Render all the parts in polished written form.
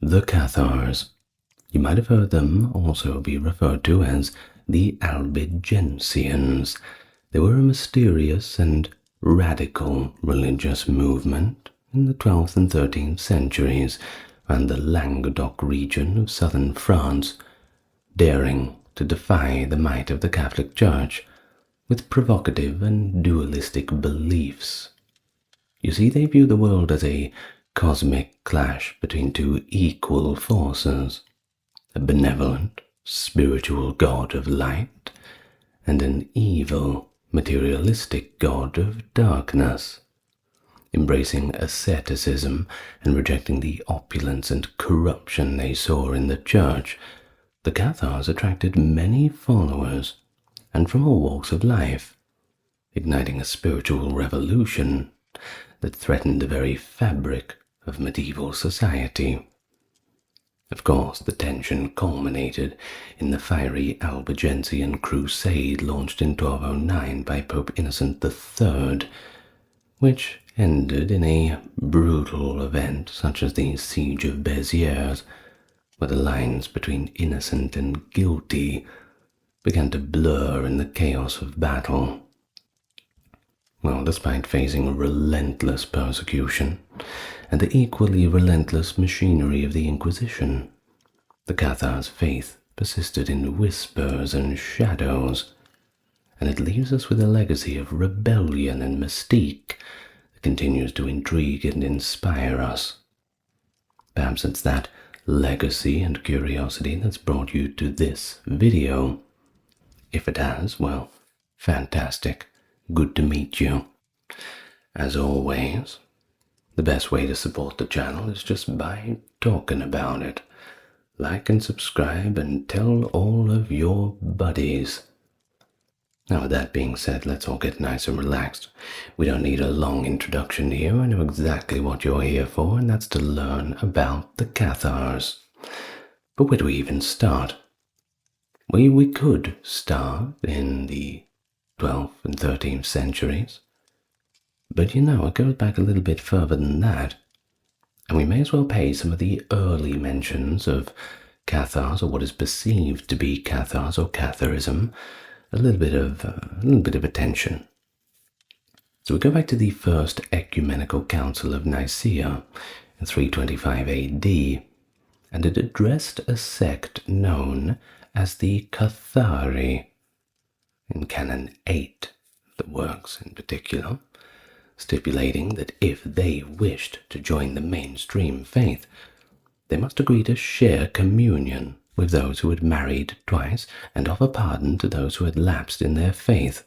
The Cathars. You might have heard them also be referred to as the Albigensians. They were a mysterious and radical religious movement in the 12th and 13th centuries around the Languedoc region of southern France, daring to defy the might of the Catholic Church with provocative and dualistic beliefs. You see, they view the world as a cosmic clash between two equal forces, a benevolent, spiritual god of light and an evil, materialistic god of darkness. Embracing asceticism and rejecting the opulence and corruption they saw in the church, the Cathars attracted many followers, and from all walks of life, igniting a spiritual revolution that threatened the very fabric of medieval society. Of course, the tension culminated in the fiery Albigensian crusade launched in 1209 by Pope Innocent III, which ended in a brutal event such as the Siege of Béziers, where the lines between innocent and guilty began to blur in the chaos of battle. Well, despite facing relentless persecution and the equally relentless machinery of the Inquisition, the Cathars' faith persisted in whispers and shadows, and it leaves us with a legacy of rebellion and mystique that continues to intrigue and inspire us. Perhaps it's that legacy and curiosity that's brought you to this video. If it has, well, fantastic. Good to meet you. As always, the best way to support the channel is just by talking about it. Like and subscribe and tell all of your buddies. Now, with that being said, let's all get nice and relaxed. We don't need a long introduction here. I know exactly what you're here for, and that's to learn about the Cathars. But where do we even start? We could start in the 12th and 13th centuries. But it goes back a little bit further than that. And we may as well pay some of the early mentions of Cathars, or what is perceived to be Cathars or Catharism, a little bit of attention. So we go back to the First Ecumenical Council of Nicaea in 325 AD, and it addressed a sect known as the Cathari. In Canon 8, the works in particular, stipulating that if they wished to join the mainstream faith, they must agree to share communion with those who had married twice and offer pardon to those who had lapsed in their faith.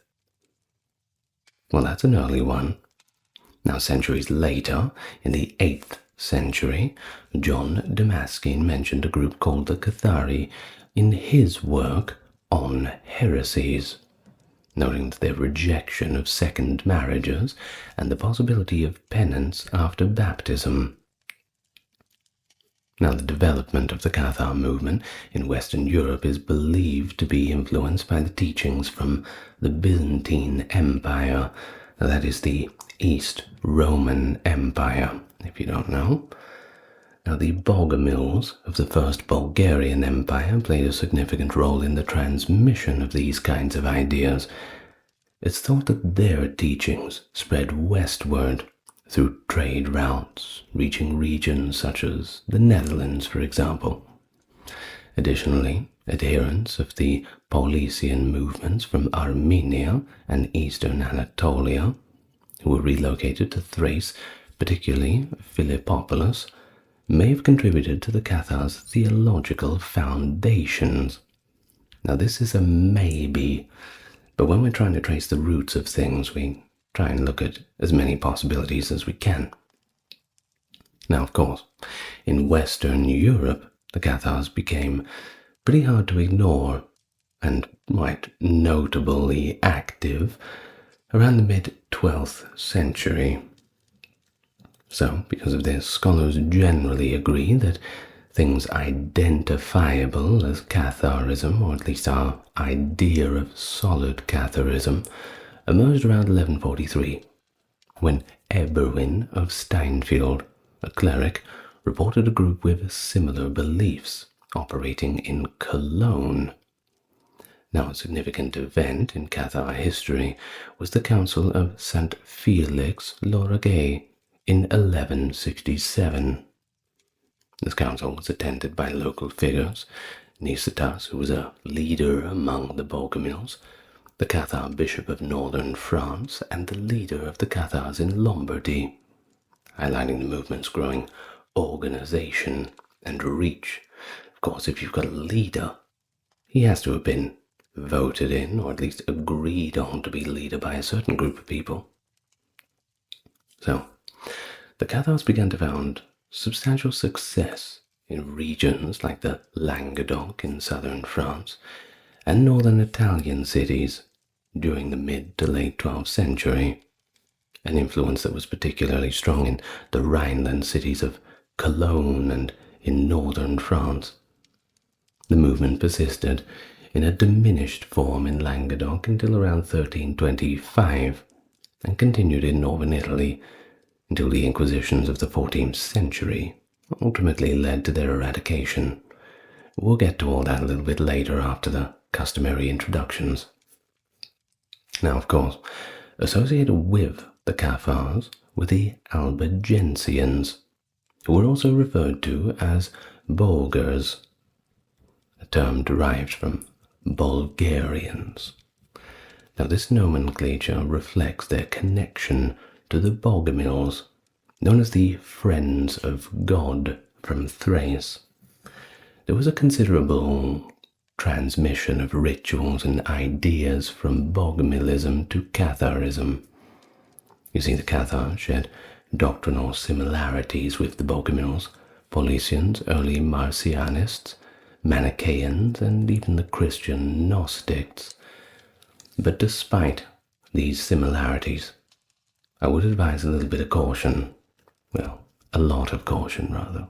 Well, that's an early one. Now, centuries later, in the 8th century, John Damascene mentioned a group called the Cathari in his work on heresies, noting their rejection of second marriages and the possibility of penance after baptism. Now, the development of the Cathar movement in Western Europe is believed to be influenced by the teachings from the Byzantine Empire, that is the East Roman Empire, if you don't know. Now, the Bogomils of the First Bulgarian Empire played a significant role in the transmission of these kinds of ideas. It's thought that their teachings spread westward through trade routes, reaching regions such as the Netherlands, for example. Additionally, adherents of the Paulician movements from Armenia and Eastern Anatolia, who were relocated to Thrace, particularly Philippopolis, may have contributed to the Cathars' theological foundations. Now, this is a maybe, but when we're trying to trace the roots of things, we try and look at as many possibilities as we can. Now, of course, in Western Europe, the Cathars became pretty hard to ignore and quite notably active around the mid-12th century. So, because of this, scholars generally agree that things identifiable as Catharism, or at least our idea of solid Catharism, emerged around 1143, when Eberwin of Steinfeld, a cleric, reported a group with similar beliefs operating in Cologne. Now, a significant event in Cathar history was the Council of St. Felix Lauriger in 1167. This council was attended by local figures, Nicetas, who was a leader among the Bogomils, the Cathar bishop of northern France, and the leader of the Cathars in Lombardy, highlighting the movement's growing organization and reach. Of course, if you've got a leader, he has to have been voted in, or at least agreed on to be leader by a certain group of people. So, the Cathars began to found substantial success in regions like the Languedoc in southern France and northern Italian cities during the mid to late 12th century, an influence that was particularly strong in the Rhineland cities of Cologne and in northern France. The movement persisted in a diminished form in Languedoc until around 1325 and continued in northern Italy until the Inquisitions of the 14th century ultimately led to their eradication. We'll get to all that a little bit later after the customary introductions. Now, of course, associated with the Cathars were the Albigensians, who were also referred to as Bulgars, a term derived from Bulgarians. Now, this nomenclature reflects their connection to the Bogomils, known as the Friends of God from Thrace. There was a considerable transmission of rituals and ideas from Bogomilism to Catharism. You see, the Cathars shared doctrinal similarities with the Bogomils, Paulicians, early Marcionists, Manichaeans, and even the Christian Gnostics. But despite these similarities, I would advise a little bit of caution, well, a lot of caution rather,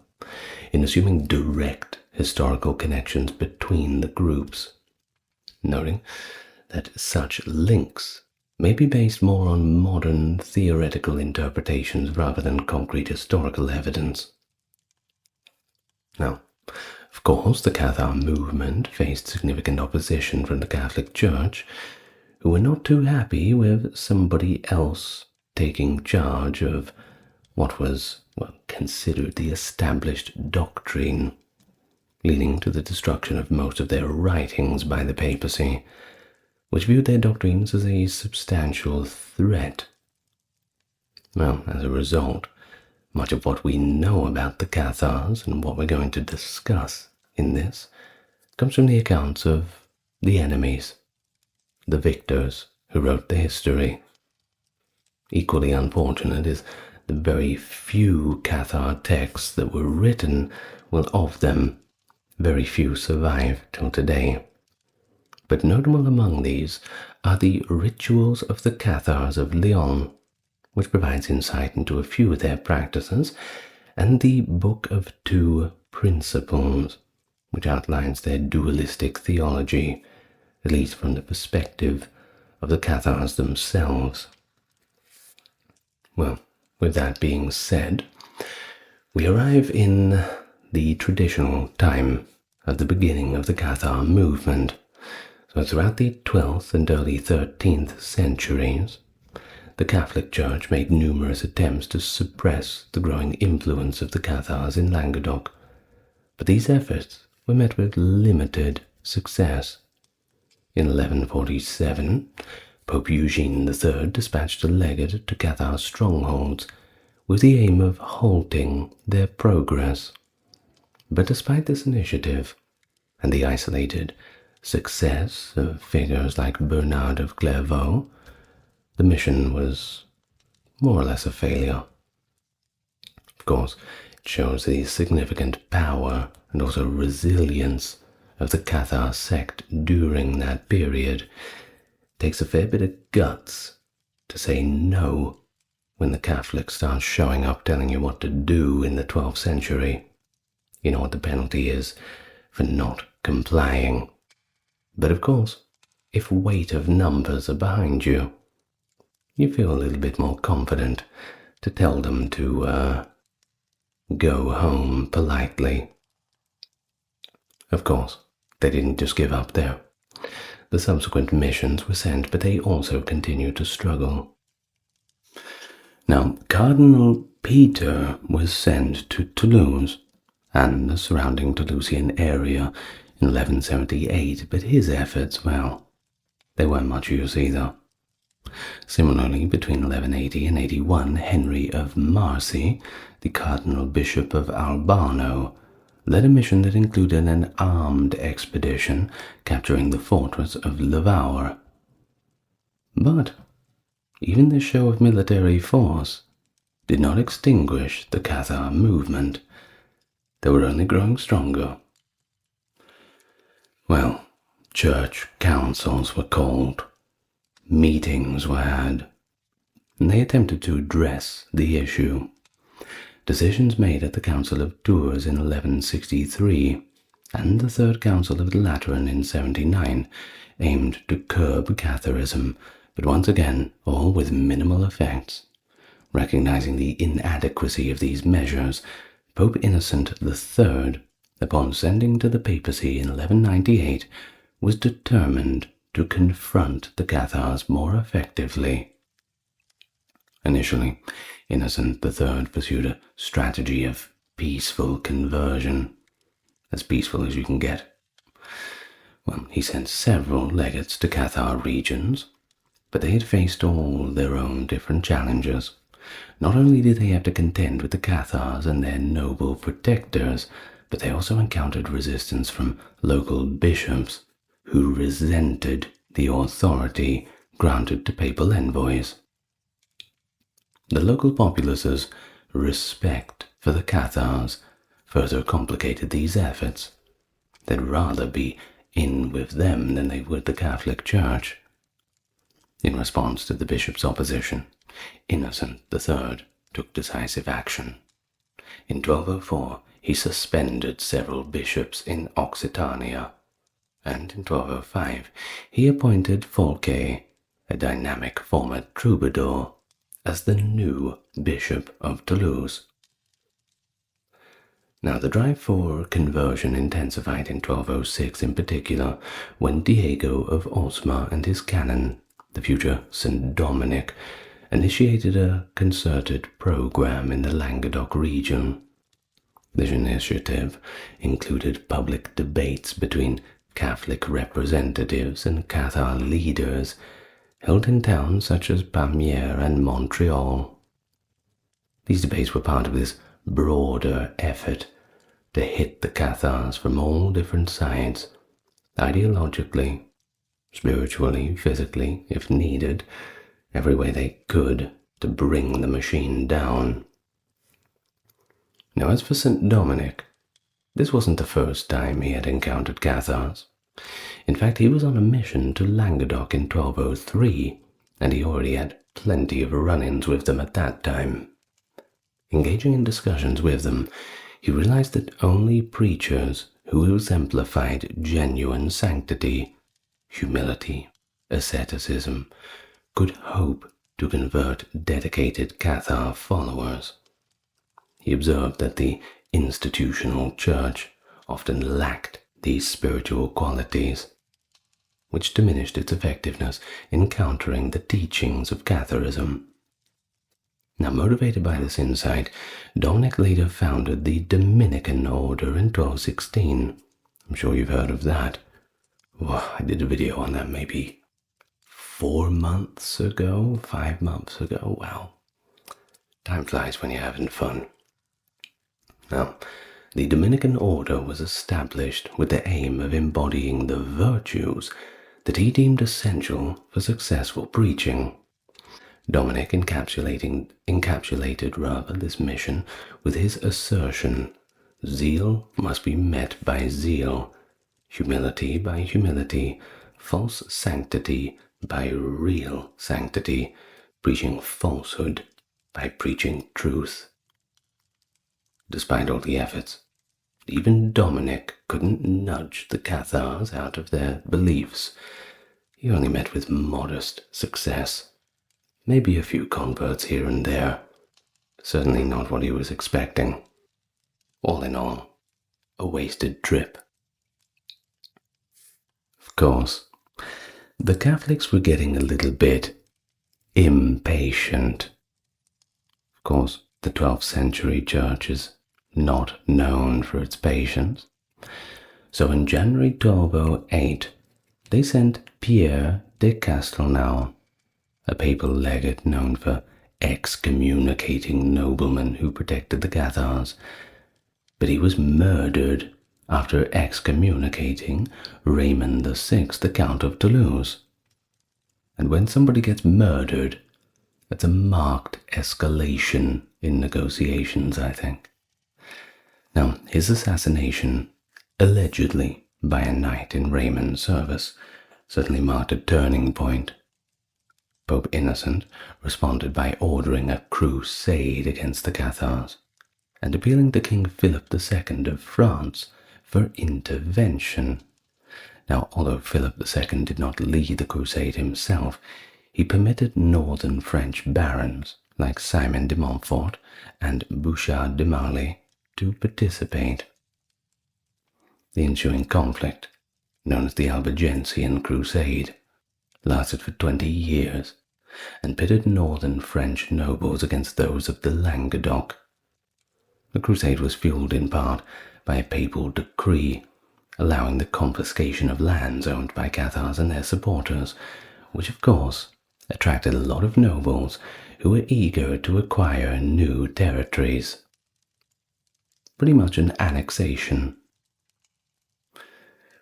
in assuming direct historical connections between the groups, noting that such links may be based more on modern theoretical interpretations rather than concrete historical evidence. Now, of course, the Cathar movement faced significant opposition from the Catholic Church, who were not too happy with somebody else taking charge of what was considered the established doctrine, leading to the destruction of most of their writings by the papacy, which viewed their doctrines as a substantial threat. Well, as a result, much of what we know about the Cathars and what we're going to discuss in this comes from the accounts of the enemies, the victors who wrote the history. Equally unfortunate is the very few Cathar texts that were written, well, of them, very few survive till today. But notable among these are the Rituals of the Cathars of Lyon, which provides insight into a few of their practices, and the Book of Two Principles, which outlines their dualistic theology, at least from the perspective of the Cathars themselves. Well, with that being said, we arrive in the traditional time of the beginning of the Cathar movement. So throughout the 12th and early 13th centuries, the Catholic Church made numerous attempts to suppress the growing influence of the Cathars in Languedoc, but these efforts were met with limited success. In 1147, Pope Eugene III dispatched a legate to Cathar strongholds with the aim of halting their progress. But despite this initiative, and the isolated success of figures like Bernard of Clairvaux, the mission was more or less a failure. Of course, it shows the significant power and also resilience of the Cathar sect during that period. It takes a fair bit of guts to say no when the Catholics start showing up telling you what to do in the 12th century. You know what the penalty is for not complying. But of course, if weight of numbers are behind you, you feel a little bit more confident to tell them to go home politely. Of course, they didn't just give up there. The subsequent missions were sent, but they also continued to struggle. Now, Cardinal Peter was sent to Toulouse and the surrounding Toulousian area in 1178, but his efforts, well, they weren't much use either. Similarly, between 1180 and 81, Henry of Marcy, the Cardinal Bishop of Albano, led a mission that included an armed expedition capturing the fortress of Levaur. But even this show of military force did not extinguish the Cathar movement. They were only growing stronger. Well, church councils were called, meetings were had, and they attempted to address the issue. Decisions made at the Council of Tours in 1163 and the Third Council of Lateran in 79 aimed to curb Catharism, but once again all with minimal effects. Recognizing the inadequacy of these measures, Pope Innocent III, upon sending to the papacy in 1198, was determined to confront the Cathars more effectively. Initially, Innocent III pursued a strategy of peaceful conversion, as peaceful as you can get. Well, he sent several legates to Cathar regions, but they had faced all their own different challenges. Not only did they have to contend with the Cathars and their noble protectors, but they also encountered resistance from local bishops who resented the authority granted to papal envoys. The local populace's respect for the Cathars further complicated these efforts. They'd rather be in with them than they would the Catholic Church. In response to the bishop's opposition, Innocent III took decisive action. In 1204, he suspended several bishops in Occitania, and in 1205, he appointed Folquet, a dynamic former troubadour, as the new Bishop of Toulouse. Now, the drive for conversion intensified in 1206 in particular, when Diego of Osma and his canon, the future St. Dominic, initiated a concerted program in the Languedoc region. This initiative included public debates between Catholic representatives and Cathar leaders held in towns such as Pamiers and Montreal. These debates were part of this broader effort to hit the Cathars from all different sides, ideologically, spiritually, physically, if needed, every way they could to bring the machine down. Now, as for St. Dominic, this wasn't the first time he had encountered Cathars. In fact, he was on a mission to Languedoc in 1203, and he already had plenty of run-ins with them at that time. Engaging in discussions with them, he realized that only preachers who exemplified genuine sanctity, humility, asceticism, could hope to convert dedicated Cathar followers. He observed that the institutional church often lacked these spiritual qualities, which diminished its effectiveness in countering the teachings of Catharism. Now, motivated by this insight, Dominic later founded the Dominican order in 1216. I'm sure you've heard of that. Well, I did a video on that maybe 4 months ago, 5 months ago. Wow, time flies when you're having fun. Now, the Dominican order was established with the aim of embodying the virtues that he deemed essential for successful preaching. Dominic encapsulated this mission with his assertion: zeal must be met by zeal, humility by humility, false sanctity by real sanctity, preaching falsehood by preaching truth. Despite all the efforts, even Dominic couldn't nudge the Cathars out of their beliefs. He only met with modest success. Maybe a few converts here and there. Certainly not what he was expecting. All in all, a wasted trip. Of course, the Catholics were getting a little bit impatient. Of course, the 12th century church is not known for its patience. So in January 1208, they sent Pierre de Castelnau, a papal legate known for excommunicating noblemen who protected the Cathars, but he was murdered after excommunicating Raymond VI, the Count of Toulouse. And when somebody gets murdered, that's a marked escalation in negotiations, I think. Now, his assassination, allegedly by a knight in Raymond's service, certainly marked a turning point. Pope Innocent responded by ordering a crusade against the Cathars and appealing to King Philip II of France for intervention. Now, although Philip II did not lead the crusade himself, he permitted northern French barons like Simon de Montfort and Bouchard de Marly to participate. The ensuing conflict, known as the Albigensian Crusade, lasted for 20 years and pitted northern French nobles against those of the Languedoc. The crusade was fueled in part by a papal decree allowing the confiscation of lands owned by Cathars and their supporters, which of course attracted a lot of nobles who were eager to acquire new territories. Pretty much an annexation.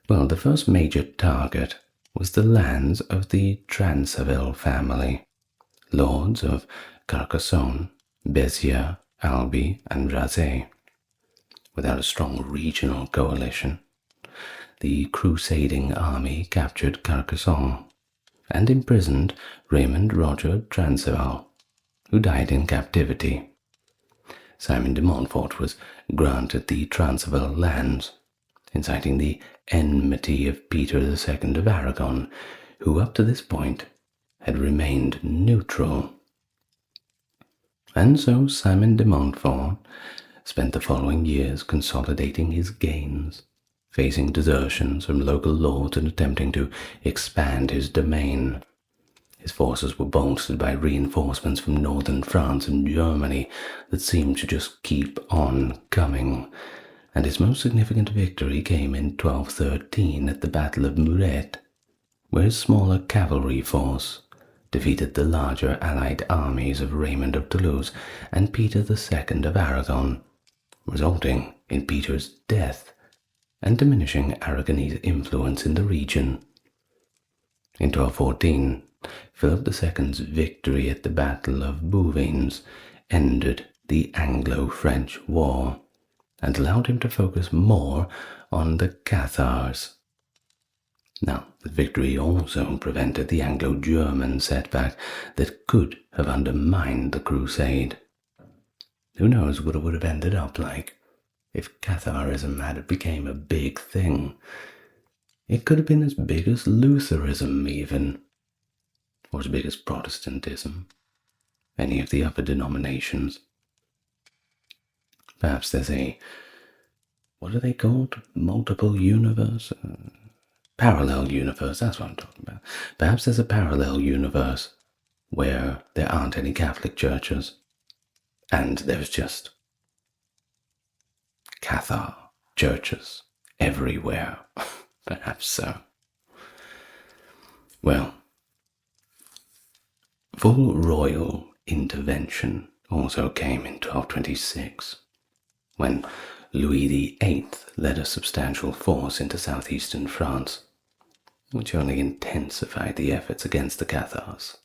Well, the first major target was the lands of the Transaville family, lords of Carcassonne, Béziers, Albi, and Razay. Without a strong regional coalition, the crusading army captured Carcassonne and imprisoned Raymond Roger Transvaal, who died in captivity. Simon de Montfort was granted the Transvaal lands, inciting the enmity of Peter II of Aragon, who up to this point had remained neutral. And so Simon de Montfort spent the following years consolidating his gains, facing desertions from local lords and attempting to expand his domain. His forces were bolstered by reinforcements from northern France and Germany that seemed to just keep on coming, and his most significant victory came in 1213 at the Battle of Muret, where his smaller cavalry force defeated the larger allied armies of Raymond of Toulouse and Peter II of Aragon, resulting in Peter's death and diminishing Aragonese influence in the region. In 1214, Philip II's victory at the Battle of Bouvines ended the Anglo-French War and allowed him to focus more on the Cathars. Now, the victory also prevented the Anglo-German setback that could have undermined the crusade. Who knows what it would have ended up like if Catharism had become a big thing. It could have been as big as Lutheranism even, or as big as Protestantism, any of the other denominations. Perhaps there's a, what are they called? Multiple universe? Parallel universe, that's what I'm talking about. Perhaps there's a parallel universe where there aren't any Catholic churches, and there's just Cathar churches everywhere. Perhaps so. Well, full royal intervention also came in 1226, when Louis VIII led a substantial force into southeastern France, which only intensified the efforts against the Cathars.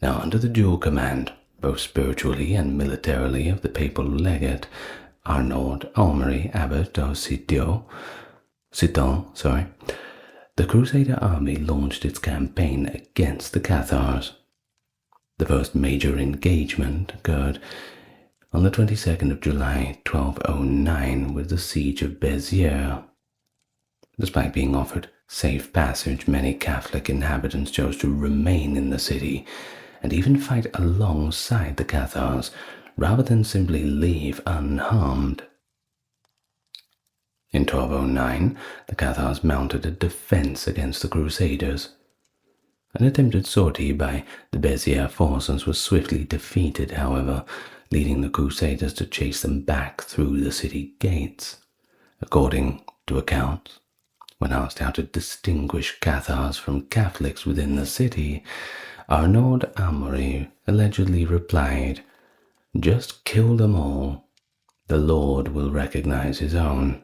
Now, under the dual command, both spiritually and militarily, of the papal legate Arnaud Almery, abbot of Citeaux, the Crusader army launched its campaign against the Cathars. The first major engagement occurred on the 22nd of July, 1209, with the siege of Béziers. Despite being offered safe passage, many Catholic inhabitants chose to remain in the city and even fight alongside the Cathars, rather than simply leave unharmed. In 1209, the Cathars mounted a defense against the Crusaders. An attempted sortie by the Béziers forces was swiftly defeated, however, leading the Crusaders to chase them back through the city gates. According to accounts, when asked how to distinguish Cathars from Catholics within the city, Arnaud Amaury allegedly replied, "Just kill them all. The Lord will recognize his own."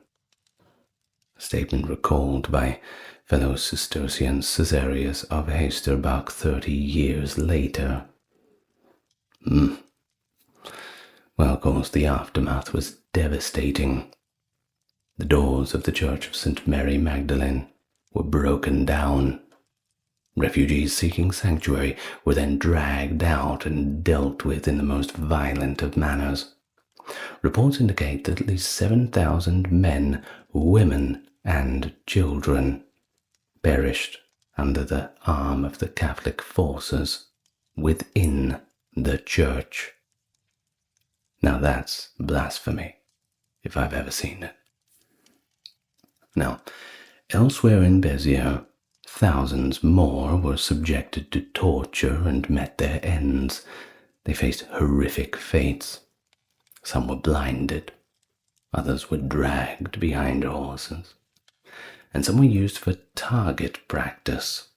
A statement recalled by fellow Cistercian Caesarius of Heisterbach 30 years later. Well, of course, the aftermath was devastating. The doors of the Church of St. Mary Magdalene were broken down. Refugees seeking sanctuary were then dragged out and dealt with in the most violent of manners. Reports indicate that at least 7,000 men, women, and children perished under the arm of the Catholic forces within the church. Now that's blasphemy, if I've ever seen it. Now, elsewhere in Béziers, thousands more were subjected to torture and met their ends. They faced horrific fates. Some were blinded, others were dragged behind horses, and some were used for target practice.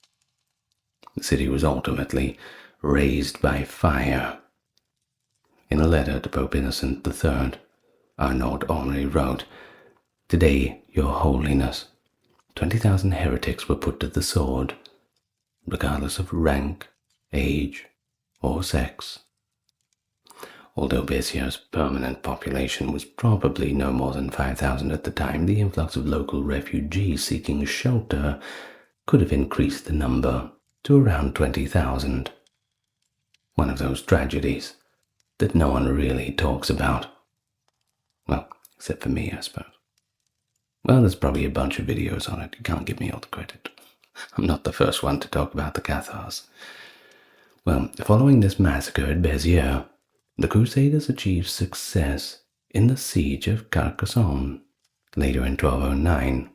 The city was ultimately razed by fire. In a letter to Pope Innocent III, Arnaud Amaury wrote, "Today, Your Holiness, 20,000 heretics were put to the sword, regardless of rank, age, or sex." Although Béziers' permanent population was probably no more than 5,000 at the time, the influx of local refugees seeking shelter could have increased the number to around 20,000. One of those tragedies that no one really talks about. Well, except for me, I suppose. Well, there's probably a bunch of videos on it. You can't give me all the credit. I'm not the first one to talk about the Cathars. Well, following this massacre at Béziers, the Crusaders achieved success in the siege of Carcassonne. Later in 1209,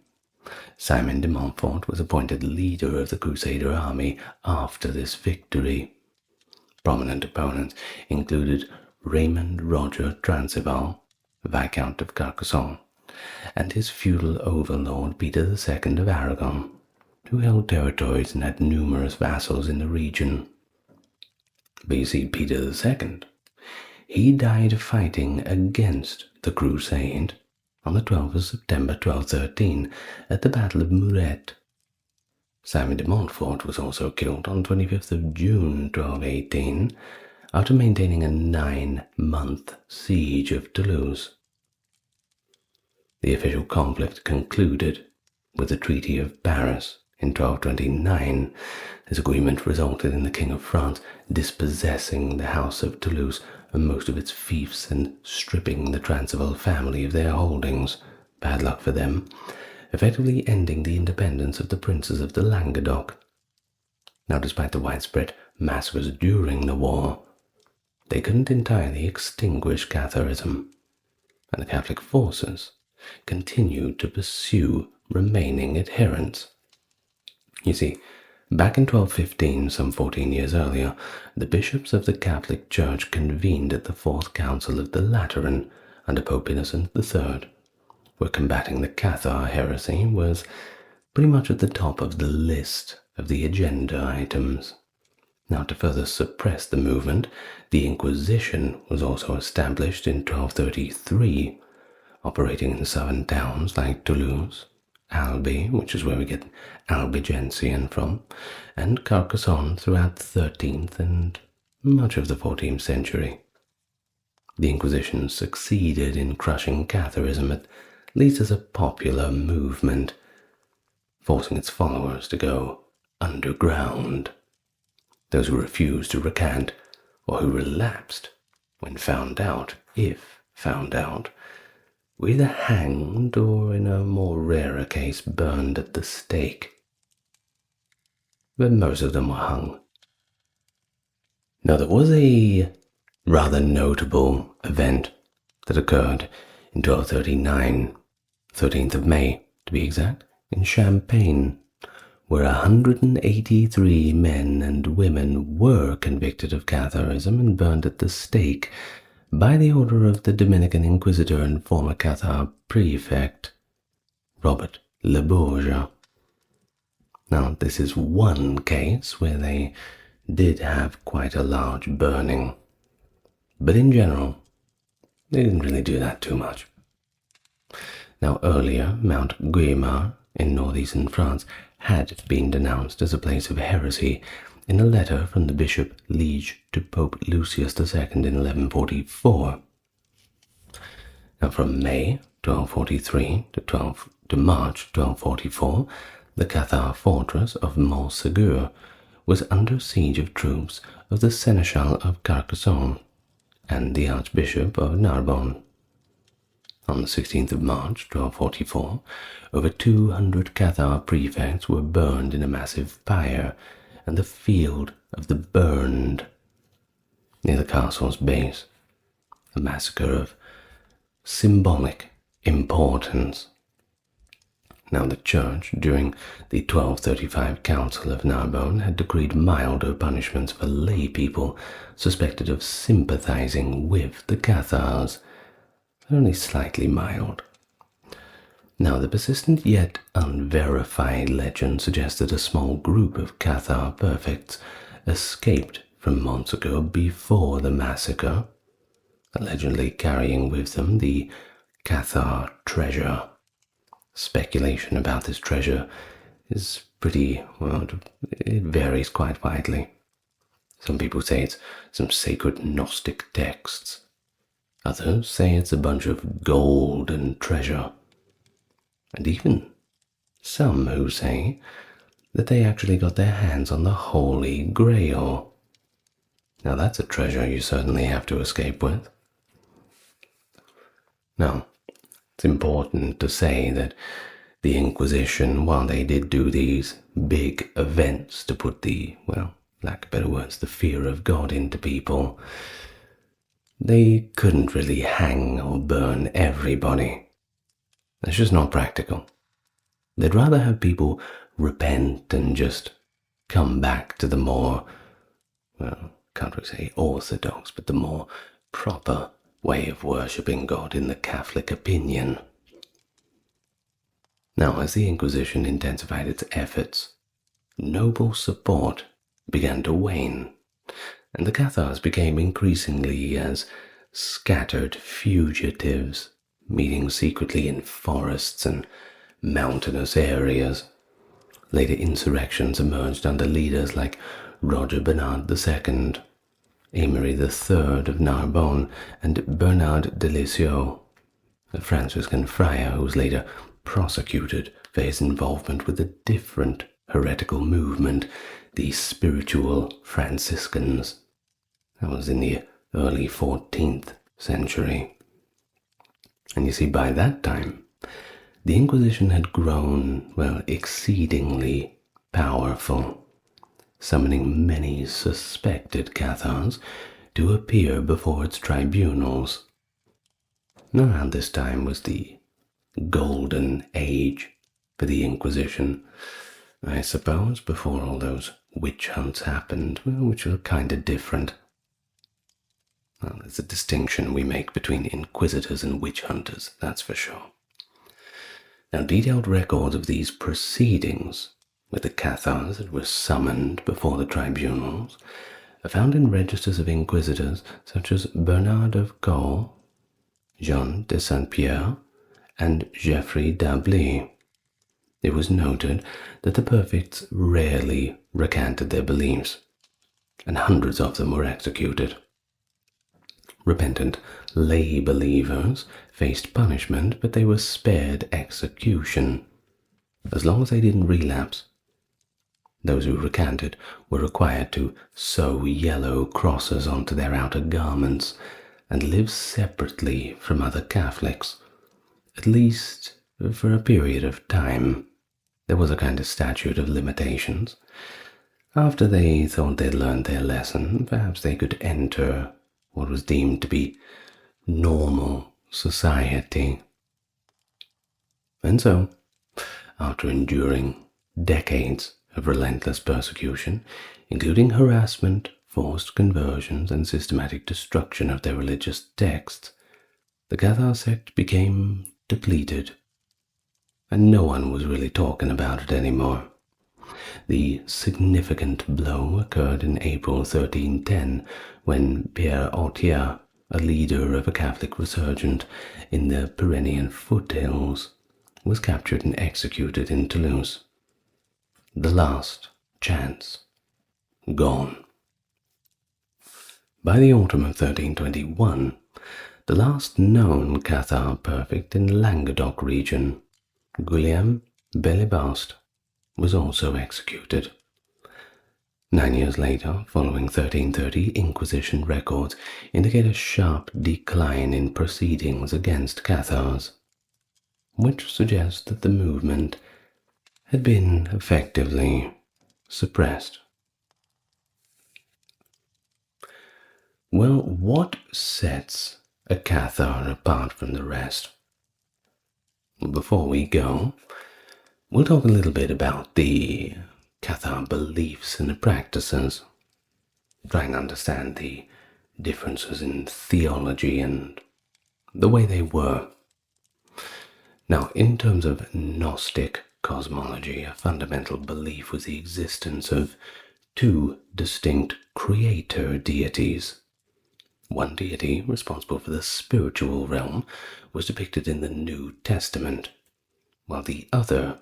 Simon de Montfort was appointed leader of the Crusader army after this victory. Prominent opponents included Raymond Roger Transvaal, Viscount of Carcassonne, and his feudal overlord Peter II of Aragon, who held territories and had numerous vassals in the region. But you see, Peter II, he died fighting against the Crusade on the 12th of September 1213 at the Battle of Muret. Simon de Montfort was also killed on 25th of June 1218 after maintaining a 9-month siege of Toulouse. The official conflict concluded with the Treaty of Paris in 1229. This agreement resulted in the King of France dispossessing the House of Toulouse and most of its fiefs and stripping the Transvaal family of their holdings, bad luck for them, effectively ending the independence of the princes of the Languedoc. Now, despite the widespread massacres during the war, they couldn't entirely extinguish Catharism, and the Catholic forces continued to pursue remaining adherents. You see, back in 1215, some 14 years earlier, the bishops of the Catholic Church convened at the Fourth Council of the Lateran under Pope Innocent III, where combating the Cathar heresy was pretty much at the top of the list of the agenda items. Now, to further suppress the movement, the Inquisition was also established in 1233, operating in southern towns like Toulouse, Albi, which is where we get Albigensian from, and Carcassonne throughout the 13th and much of the 14th century. The Inquisition succeeded in crushing Catharism, at least as a popular movement, forcing its followers to go underground. Those who refused to recant or who relapsed when found out, if found out, were either hanged or, in a more rarer case, burned at the stake. But most of them were hung. Now, there was a rather notable event that occurred in 1239, 13th of May to be exact, in Champagne, where 183 men and women were convicted of Catharism and burned at the stake by the order of the Dominican Inquisitor and former Cathar prefect, Robert Le Bourget. Now, this is one case where they did have quite a large burning, but in general, they didn't really do that too much. Now, earlier, Mount Guimard in northeastern France had been denounced as a place of heresy in a letter from the Bishop Liege to Pope Lucius II in 1144. Now, from May 1243 to March 1244, the Cathar fortress of Montségur was under siege of troops of the Seneschal of Carcassonne and the Archbishop of Narbonne. On the 16th of March 1244, over 200 Cathar prefects were burned in a massive fire, and the field of the burned near the castle's base, a massacre of symbolic importance. Now, the Church, during the 1235 Council of Narbonne, had decreed milder punishments for lay people suspected of sympathizing with the Cathars, only slightly mild. Now, the persistent yet unverified legend suggests that a small group of Cathar perfects escaped from Montségur before the massacre, allegedly carrying with them the Cathar treasure. Speculation about this treasure is pretty, well, it varies quite widely. Some people say it's some sacred Gnostic texts. Others say it's a bunch of gold and treasure. And even some who say that they actually got their hands on the Holy Grail. Now, that's a treasure you certainly have to escape with. Now, it's important to say that the Inquisition, while they did do these big events to put the, well, lack of better words, the fear of God into people, they couldn't really hang or burn everybody. That's just not practical. They'd rather have people repent and just come back to the more, well, can't really say orthodox, but the more proper way of worshipping God in the Catholic opinion. Now, as the Inquisition intensified its efforts, noble support began to wane, and the Cathars became increasingly as scattered fugitives, meeting secretly in forests and mountainous areas. Later insurrections emerged under leaders like Roger Bernard II, Aymeri III of Narbonne, and Bernard de Lisieux, a Franciscan friar who was later prosecuted for his involvement with a different heretical movement, the Spiritual Franciscans. That was in the early 14th century. And you see, by that time, the Inquisition had grown, well, exceedingly powerful, summoning many suspected Cathars to appear before its tribunals. Around this time was the golden age for the Inquisition, I suppose, before all those witch hunts happened, which were kind of different. Well, there's a distinction we make between inquisitors and witch hunters, that's for sure. Now, detailed records of these proceedings with the Cathars that were summoned before the tribunals are found in registers of inquisitors such as Bernard of Gaulle, Jean de Saint-Pierre, and Geoffrey d'Ably. It was noted that the perfects rarely recanted their beliefs, and hundreds of them were executed. Repentant lay believers faced punishment, but they were spared execution, as long as they didn't relapse. Those who recanted were required to sew yellow crosses onto their outer garments and live separately from other Catholics, at least for a period of time. There was a kind of statute of limitations. After they thought they'd learned their lesson, perhaps they could enter what was deemed to be normal society. And so, after enduring decades of relentless persecution, including harassment, forced conversions, and systematic destruction of their religious texts, the Cathar sect became depleted, and no one was really talking about it anymore. The significant blow occurred in April 1310 when Pierre Autier, a leader of a Catholic resurgent in the Pyrenean foothills, was captured and executed in Toulouse. The last chance gone. By the autumn of 1321, the last known Cathar perfect in the Languedoc region, Guillaume Bellibaste, was also executed. 9 years later, following 1330, Inquisition records indicate a sharp decline in proceedings against Cathars, which suggests that the movement had been effectively suppressed. Well, what sets a Cathar apart from the rest? Before we go, we'll talk a little bit about the Cathar beliefs and the practices, try and understand the differences in theology and the way they were. Now, in terms of Gnostic cosmology, a fundamental belief was the existence of two distinct creator deities. One deity, responsible for the spiritual realm, was depicted in the New Testament, while the other,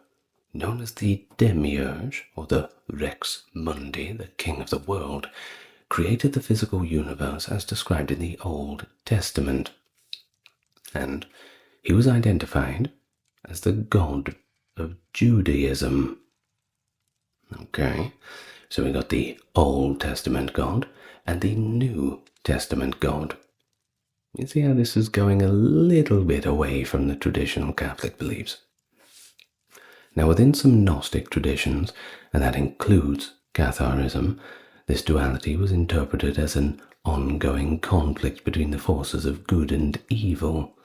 known as the demiurge, or the Rex Mundi, the king of the world, created the physical universe as described in the Old Testament. And he was identified as the god of Judaism. Okay, so we got the Old Testament god and the New Testament god. You see how this is going a little bit away from the traditional Catholic beliefs. Now, within some Gnostic traditions, and that includes Catharism, this duality was interpreted as an ongoing conflict between the forces of good and evil.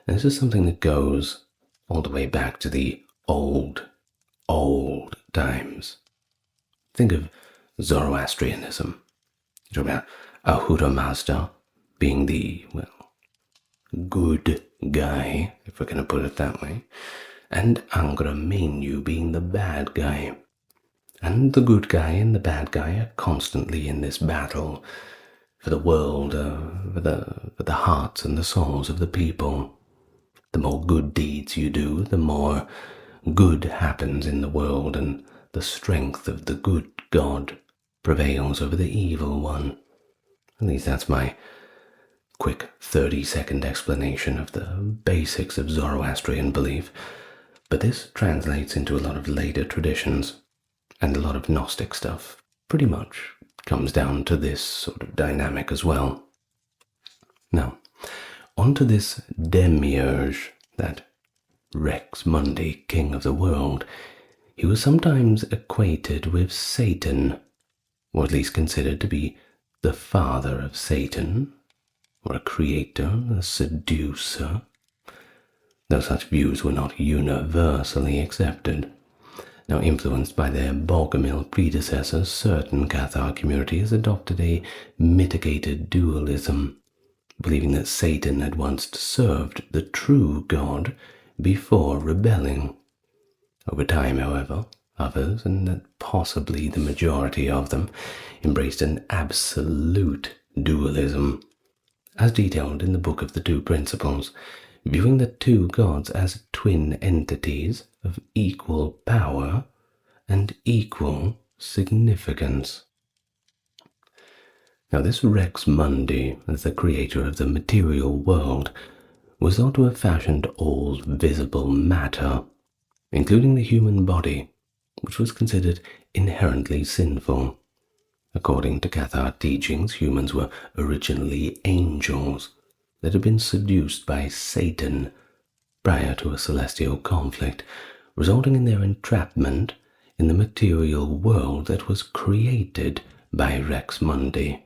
And this is something that goes all the way back to the old times. Think of Zoroastrianism. You talk about Ahura Mazda being the, good guy, if we're going to put it that way, and Angra Mainyu being the bad guy. And the good guy and the bad guy are constantly in this battle for the world, for the hearts and the souls of the people. The more good deeds you do, the more good happens in the world, and the strength of the good God prevails over the evil one. At least that's my quick 30-second explanation of the basics of Zoroastrian belief. But this translates into a lot of later traditions, and a lot of Gnostic stuff pretty much comes down to this sort of dynamic as well. Now, onto this demiurge, that Rex Mundi, king of the world. He was sometimes equated with Satan, or at least considered to be the father of Satan, or a creator, a seducer, though such views were not universally accepted. Now, influenced by their Bogomil predecessors, certain Cathar communities adopted a mitigated dualism, believing that Satan had once served the true God before rebelling. Over time, however, others, and that possibly the majority of them, embraced an absolute dualism, as detailed in the Book of the Two Principles, viewing the two gods as twin entities of equal power and equal significance. Now, this Rex Mundi, as the creator of the material world, was thought to have fashioned all visible matter, including the human body, which was considered inherently sinful. According to Cathar teachings, humans were originally angels that had been seduced by Satan prior to a celestial conflict, resulting in their entrapment in the material world that was created by Rex Mundi.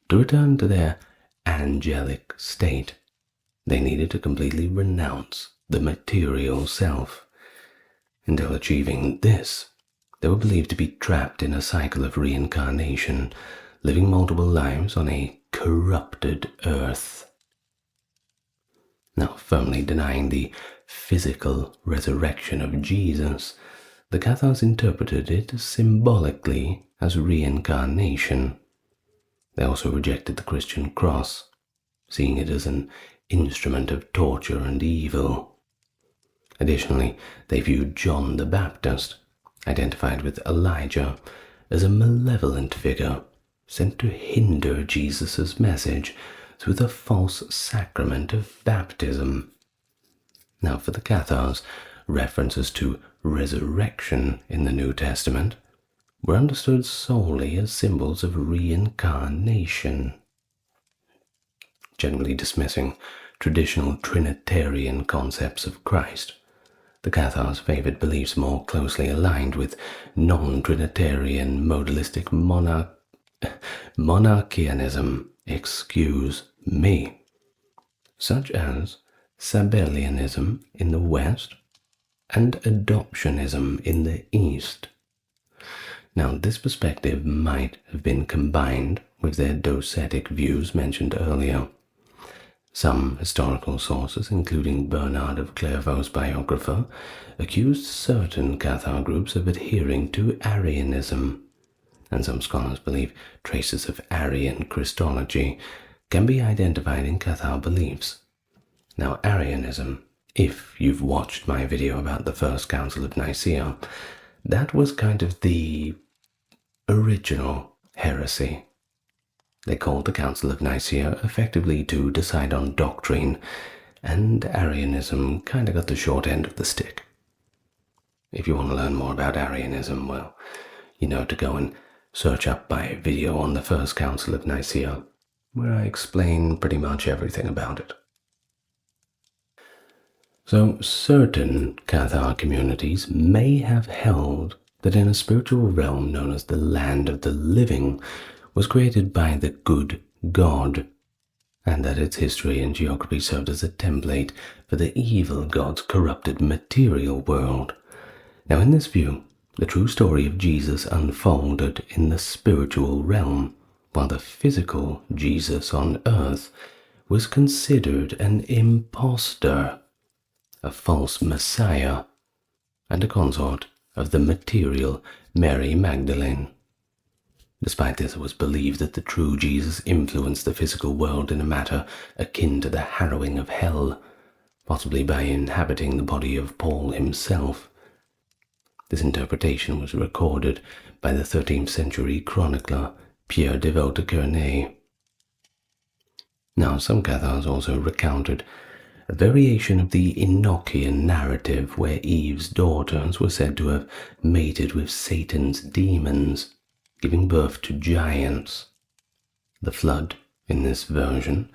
To return to their angelic state, they needed to completely renounce the material self. Until achieving this, they were believed to be trapped in a cycle of reincarnation, living multiple lives on a corrupted earth. Now, firmly denying the physical resurrection of Jesus, the Cathars interpreted it symbolically as reincarnation. They also rejected the Christian cross, seeing it as an instrument of torture and evil. Additionally, they viewed John the Baptist, identified with Elijah, as a malevolent figure sent to hinder Jesus' message through the false sacrament of baptism. Now, for the Cathars, references to resurrection in the New Testament were understood solely as symbols of reincarnation, generally dismissing traditional Trinitarian concepts of Christ. The Cathars favored beliefs more closely aligned with non-Trinitarian modalistic monarchianism, such as Sabellianism in the West and adoptionism in the East. Now, this perspective might have been combined with their docetic views mentioned earlier. Some historical sources, including Bernard of Clairvaux's biographer, accused certain Cathar groups of adhering to Arianism, and some scholars believe traces of Arian Christology can be identified in Cathar beliefs. Now, Arianism, if you've watched my video about the First Council of Nicaea, that was kind of the original heresy. They called the Council of Nicaea effectively to decide on doctrine, and Arianism kind of got the short end of the stick. If you want to learn more about Arianism, well, you know to go and search up my video on the First Council of Nicaea, where I explain pretty much everything about it. So, certain Cathar communities may have held that in a spiritual realm known as the land of the living was created by the good God, and that its history and geography served as a template for the evil God's corrupted material world. Now, in this view, the true story of Jesus unfolded in the spiritual realm, while the physical Jesus on earth was considered an impostor, a false Messiah, and a consort of the material Mary Magdalene. Despite this, it was believed that the true Jesus influenced the physical world in a matter akin to the harrowing of hell, possibly by inhabiting the body of Paul himself. This interpretation was recorded by the 13th century chronicler Pierre de Vaudequernet. Now, some Cathars also recounted a variation of the Enochian narrative where Eve's daughters were said to have mated with Satan's demons, giving birth to giants. The flood, in this version,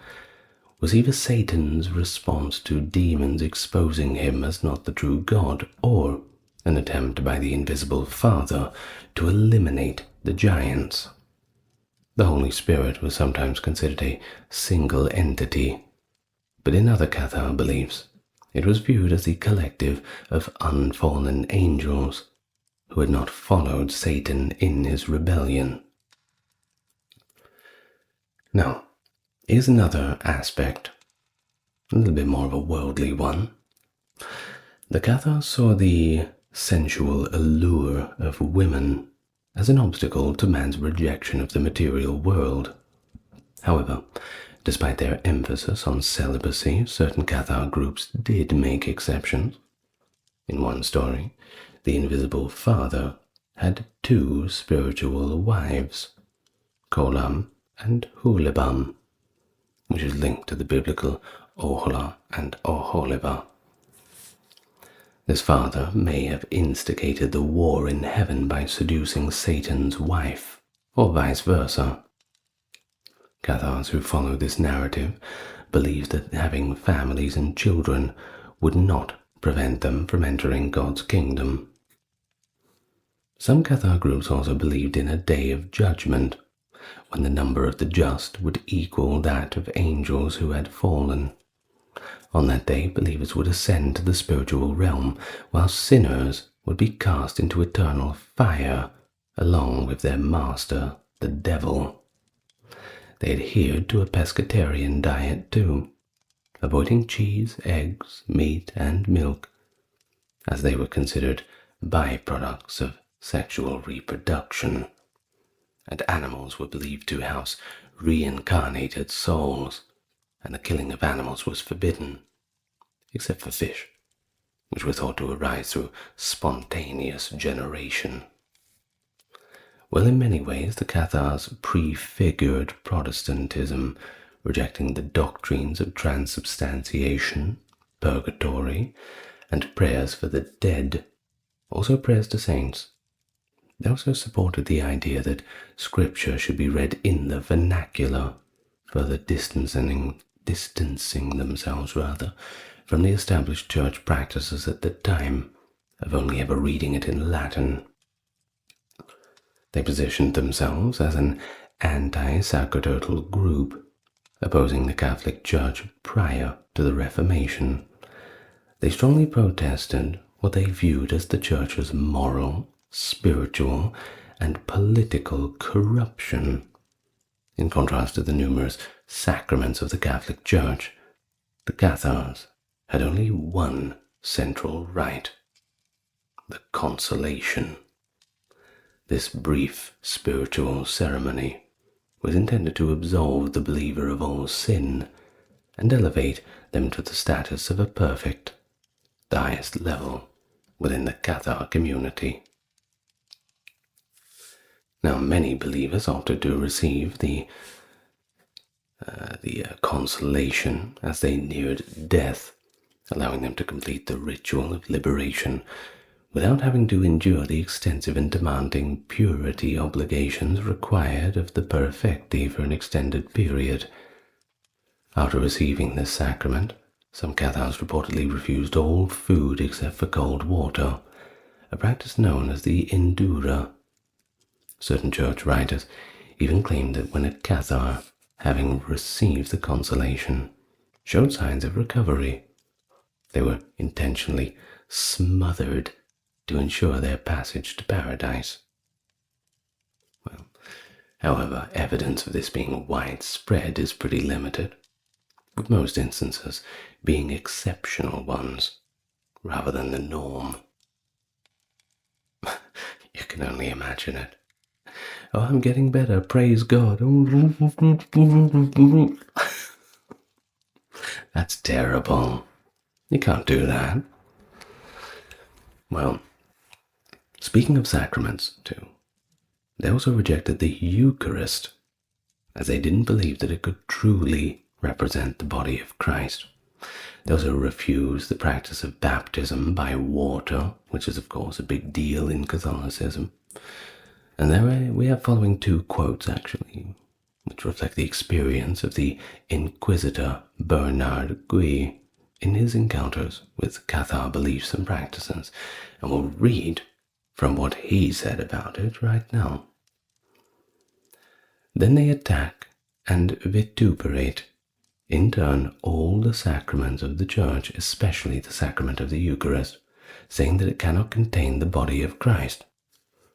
was either Satan's response to demons exposing him as not the true God, or an attempt by the invisible Father to eliminate the giants. The Holy Spirit was sometimes considered a single entity, but in other Cathar beliefs, it was viewed as the collective of unfallen angels who had not followed Satan in his rebellion. Now, here's another aspect, a little bit more of a worldly one. The Cathars saw the sensual allure of women as an obstacle to man's rejection of the material world. However, despite their emphasis on celibacy, certain Cathar groups did make exceptions. In one story, the invisible Father had two spiritual wives, Kolam and Hulebam, which is linked to the biblical Ohla and Oholibah. This father may have instigated the war in heaven by seducing Satan's wife, or vice versa. Cathars who follow this narrative believe that having families and children would not prevent them from entering God's kingdom. Some Cathar groups also believed in a day of judgment, when the number of the just would equal that of angels who had fallen. On that day, believers would ascend to the spiritual realm, while sinners would be cast into eternal fire, along with their master, the devil. They adhered to a pescatarian diet too, avoiding cheese, eggs, meat, and milk, as they were considered byproducts of sexual reproduction, and animals were believed to house reincarnated souls, and the killing of animals was forbidden, except for fish, which were thought to arise through spontaneous generation. Well, in many ways, the Cathars prefigured Protestantism, rejecting the doctrines of transubstantiation, purgatory, and prayers for the dead, also prayers to saints. They also supported the idea that Scripture should be read in the vernacular, further distancing themselves from the established church practices at the time of only ever reading it in Latin. They positioned themselves as an anti-sacerdotal group, opposing the Catholic Church prior to the Reformation. They strongly protested what they viewed as the Church's moral, spiritual, and political corruption. In contrast to the numerous sacraments of the Catholic Church, the Cathars had only one central rite: the consolation. This brief spiritual ceremony was intended to absolve the believer of all sin and elevate them to the status of a perfect, the highest level within the Cathar community. Now, many believers opted to receive the consolation as they neared death, allowing them to complete the ritual of liberation without having to endure the extensive and demanding purity obligations required of the Parfaits for an extended period. After receiving this sacrament, some Cathars reportedly refused all food except for cold water, a practice known as the indura. Certain church writers even claimed that when a Cathar, having received the consolation, showed signs of recovery, they were intentionally smothered to ensure their passage to paradise. Well, however, evidence of this being widespread is pretty limited, with most instances being exceptional ones rather than the norm. You can only imagine it. Oh, I'm getting better, praise God. That's terrible. You can't do that. Well, speaking of sacraments, too, they also rejected the Eucharist, as they didn't believe that it could truly represent the body of Christ. They also refused the practice of baptism by water, which is, of course, a big deal in Catholicism. And there we have following two quotes, actually, which reflect the experience of the Inquisitor Bernard Guy in his encounters with Cathar beliefs and practices, and we'll read from what he said about it right now. Then they attack and vituperate, in turn, all the sacraments of the Church, especially the sacrament of the Eucharist, saying that it cannot contain the body of Christ.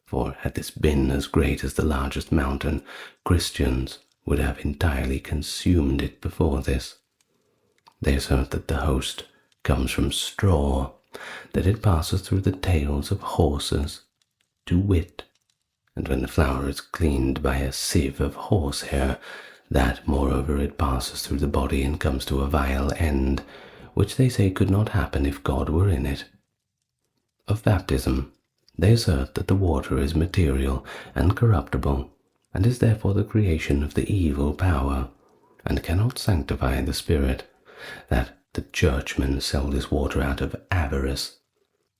For had this been as great as the largest mountain, Christians would have entirely consumed it before this. They assert that the host comes from straw, that it passes through the tails of horses, to wit, and when the flour is cleaned by a sieve of horsehair, that moreover it passes through the body and comes to a vile end, which they say could not happen if God were in it. Of baptism, they assert that the water is material and corruptible, and is therefore the creation of the evil power, and cannot sanctify the spirit, that the churchmen sell this water out of avarice,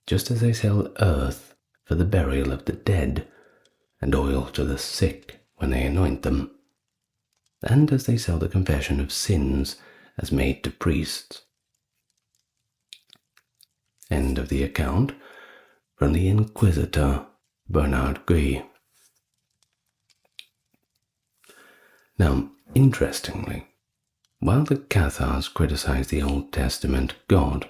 just as they sell earth for the burial of the dead, and oil to the sick when they anoint them, and as they sell the confession of sins as made to priests. End of the account from the Inquisitor Bernard Guy. Now, interestingly, while the Cathars criticized the Old Testament God,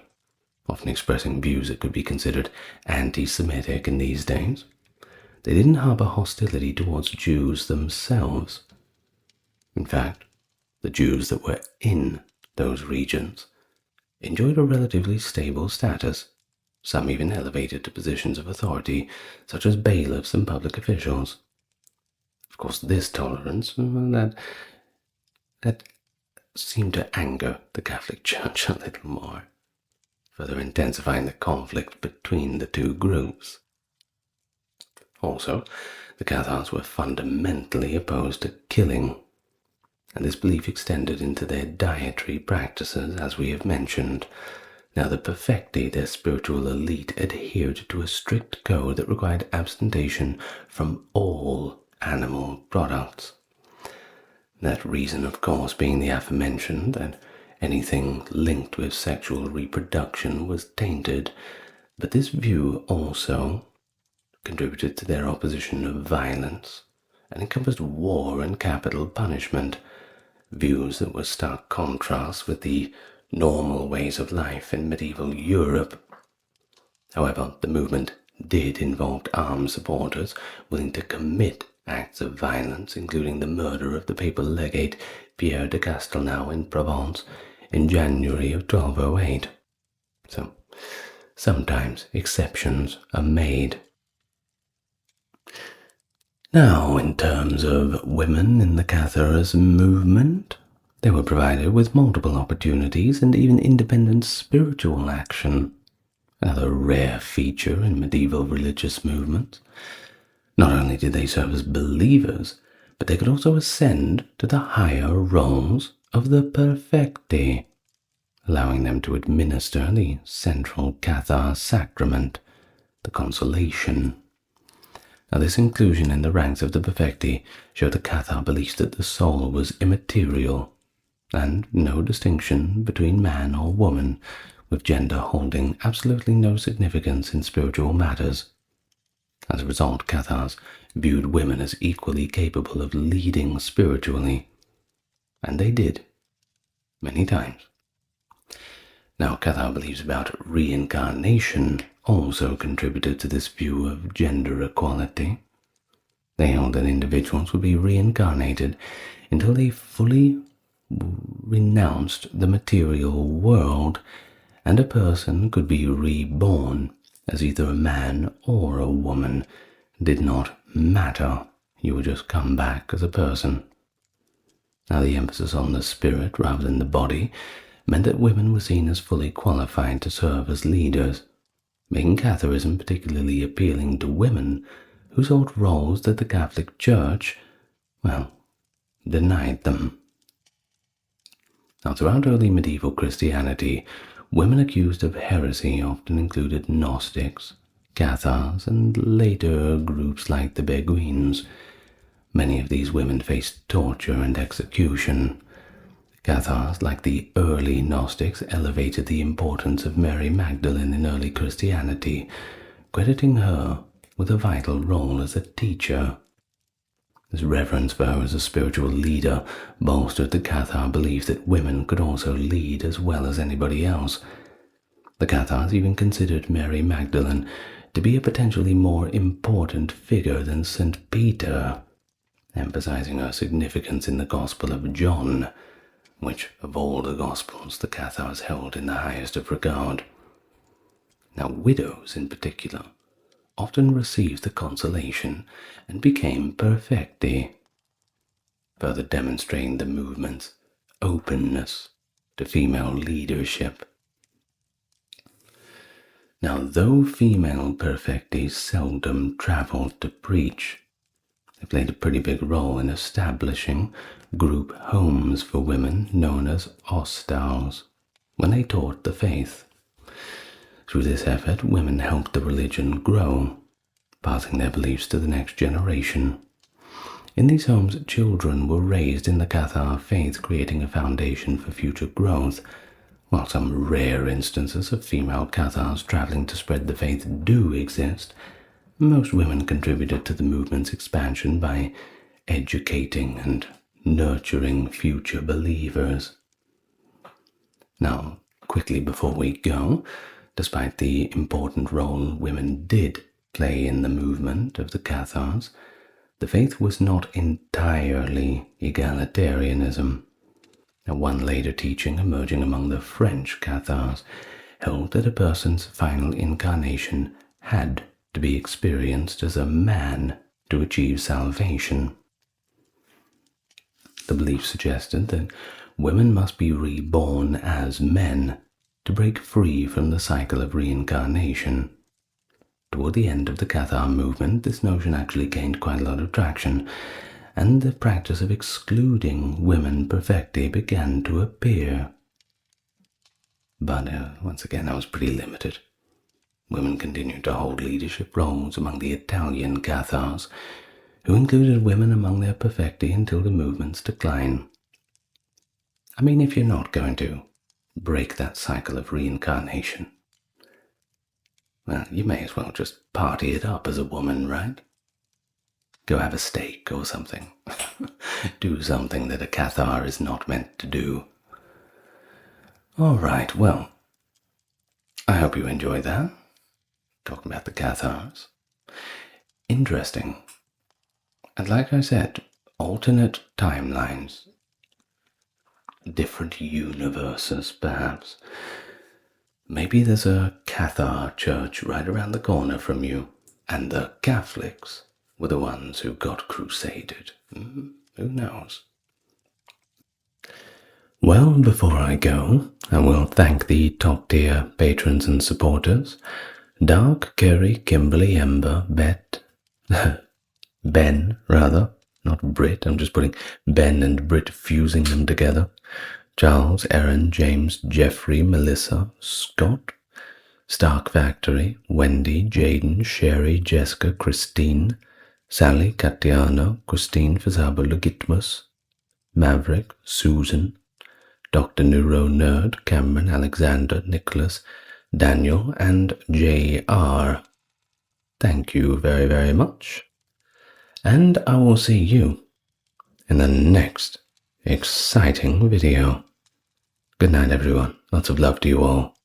often expressing views that could be considered anti-Semitic in these days, they didn't harbor hostility towards Jews themselves. In fact, the Jews that were in those regions enjoyed a relatively stable status, some even elevated to positions of authority, such as bailiffs and public officials. Of course, this tolerance, that seemed to anger the Catholic Church a little more, further intensifying the conflict between the two groups. Also, the Cathars were fundamentally opposed to killing, and this belief extended into their dietary practices, as we have mentioned. Now, the Parfaits, their spiritual elite, adhered to a strict code that required abstention from all animal products. That reason, of course, being the aforementioned, that anything linked with sexual reproduction was tainted, but this view also contributed to their opposition of violence and encompassed war and capital punishment, views that were stark contrast with the normal ways of life in medieval Europe. However, the movement did involve armed supporters willing to commit acts of violence, including the murder of the papal legate Pierre de Castelnau in Provence in January of 1208. So, sometimes exceptions are made. Now, in terms of women in the Cathars movement, they were provided with multiple opportunities and even independent spiritual action, another rare feature in medieval religious movements. Not only did they serve as believers, but they could also ascend to the higher roles of the Parfaits, allowing them to administer the central Cathar sacrament, the consolation. Now, this inclusion in the ranks of the Parfaits showed the Cathar belief that the soul was immaterial, and no distinction between man or woman, with gender holding absolutely no significance in spiritual matters. As a result, Cathars viewed women as equally capable of leading spiritually, and they did, many times. Now, Cathar beliefs about reincarnation also contributed to this view of gender equality. They held that individuals would be reincarnated until they fully renounced the material world, and a person could be reborn as either a man or a woman. Did not matter. You would just come back as a person. Now, the emphasis on the spirit rather than the body meant that women were seen as fully qualified to serve as leaders, making Catharism particularly appealing to women who sought roles that the Catholic Church, denied them. Now, throughout early medieval Christianity, women accused of heresy often included Gnostics, Cathars, and later groups like the Beguines. Many of these women faced torture and execution. Cathars, like the early Gnostics, elevated the importance of Mary Magdalene in early Christianity, crediting her with a vital role as a teacher. This reverence for her as a spiritual leader bolstered the Cathar belief that women could also lead as well as anybody else. The Cathars even considered Mary Magdalene to be a potentially more important figure than St. Peter, emphasizing her significance in the Gospel of John, which of all the Gospels the Cathars held in the highest of regard. Now, widows in particular often received the consolation and became Parfaits, further demonstrating the movement's openness to female leadership. Now, though female Parfaits seldom traveled to preach, they played a pretty big role in establishing group homes for women known as hostels when they taught the faith. Through this effort, women helped the religion grow, passing their beliefs to the next generation. In these homes, children were raised in the Cathar faith, creating a foundation for future growth. While some rare instances of female Cathars traveling to spread the faith do exist, most women contributed to the movement's expansion by educating and nurturing future believers. Now, quickly before we go, despite the important role women did play in the movement of the Cathars, the faith was not entirely egalitarianism. Now, one later teaching emerging among the French Cathars held that a person's final incarnation had to be experienced as a man to achieve salvation. The belief suggested that women must be reborn as men to break free from the cycle of reincarnation. Toward the end of the Cathar movement, this notion actually gained quite a lot of traction, and the practice of excluding women perfecti began to appear. But once again, that was pretty limited. Women continued to hold leadership roles among the Italian Cathars, who included women among their perfecti until the movement's decline. I mean, if you're not going to break that cycle of reincarnation, well, you may as well just party it up as a woman, right? Go have a steak or something. Do something that a Cathar is not meant to do. All right, well, I hope you enjoyed that. Talking about the Cathars. Interesting. And like I said, alternate timelines. Different universes, perhaps. Maybe there's a Cathar church right around the corner from you, and the Catholics were the ones who got crusaded. Who knows? Well, before I go, I will thank the top-tier patrons and supporters. Dark, Kerry, Kimberly, Ember, Ben, rather, not Brit. I'm just putting Ben and Brit, fusing them together. Charles, Aaron, James, Jeffrey, Melissa, Scott, Stark Factory, Wendy, Jaden, Sherry, Jessica, Christine, Sally, Katiana, Christine, Fazaba, Legitmus, Maverick, Susan, Dr. Neuro Nerd, Cameron, Alexander, Nicholas, Daniel, and J.R. Thank you very, very much. And I will see you in the next exciting video. Good night, everyone. Lots of love to you all.